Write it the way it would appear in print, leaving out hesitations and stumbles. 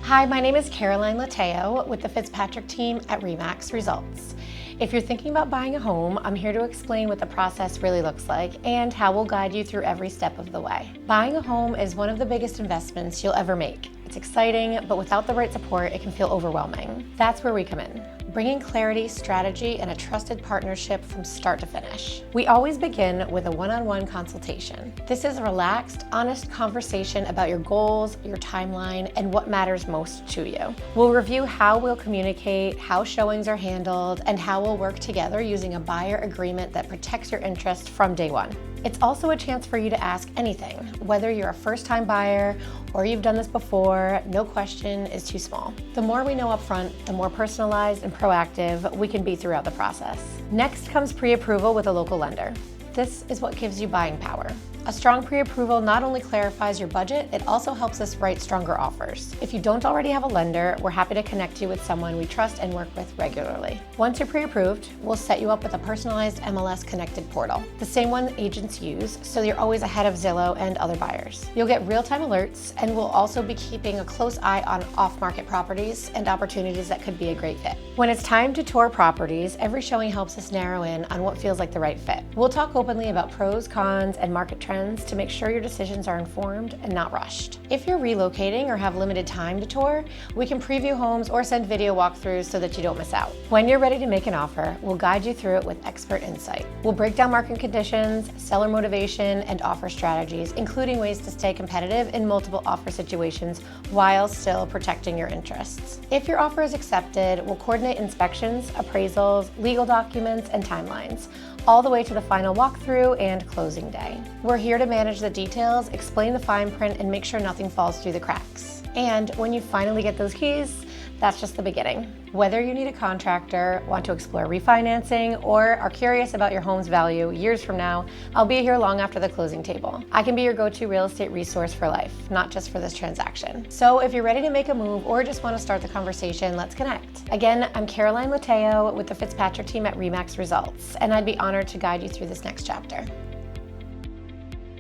Hi, my name is Caroline Lateo with the Fitzpatrick Team at REMAX Results. If you're thinking about buying a home, I'm here to explain what the process really looks like and how we'll guide you through every step of the way. Buying a home is one of the biggest investments you'll ever make. It's exciting, but without the right support, it can feel overwhelming. That's where we come in, bringing clarity, strategy, and a trusted partnership from start to finish. We always begin with a one-on-one consultation. This is a relaxed, honest conversation about your goals, your timeline, and what matters most to you. We'll review how we'll communicate, how showings are handled, and how we'll work together using a buyer agreement that protects your interest from day one. It's also a chance for you to ask anything, whether you're a first-time buyer or you've done this before. No question is too small. The more we know up front, the more personalized and proactive we can be throughout the process. Next comes pre-approval with a local lender. This is what gives you buying power. A strong pre-approval not only clarifies your budget, it also helps us write stronger offers. If you don't already have a lender, we're happy to connect you with someone we trust and work with regularly. Once you're pre-approved, we'll set you up with a personalized MLS connected portal, the same one agents use, so you're always ahead of Zillow and other buyers. You'll get real-time alerts, and we'll also be keeping a close eye on off-market properties and opportunities that could be a great fit. When it's time to tour properties, every showing helps us narrow in on what feels like the right fit. We'll talk openly about pros, cons, and market trends to make sure your decisions are informed and not rushed. If you're relocating or have limited time to tour, we can preview homes or send video walkthroughs so that you don't miss out. When you're ready to make an offer, we'll guide you through it with expert insight. We'll break down market conditions, seller motivation, and offer strategies, including ways to stay competitive in multiple offer situations while still protecting your interests. If your offer is accepted, we'll coordinate inspections, appraisals, legal documents, and timelines, all the way to the final walkthrough and closing day. We're here to manage the details, explain the fine print, and make sure nothing falls through the cracks. And when you finally get those keys, that's just the beginning. Whether you need a contractor, want to explore refinancing, or are curious about your home's value years from now, I'll be here long after the closing table. I can be your go-to real estate resource for life, not just for this transaction. So if you're ready to make a move or just want to start the conversation, let's connect. Again, I'm Caroline Lateo with the Fitzpatrick Team at REMAX Results, and I'd be honored to guide you through this next chapter.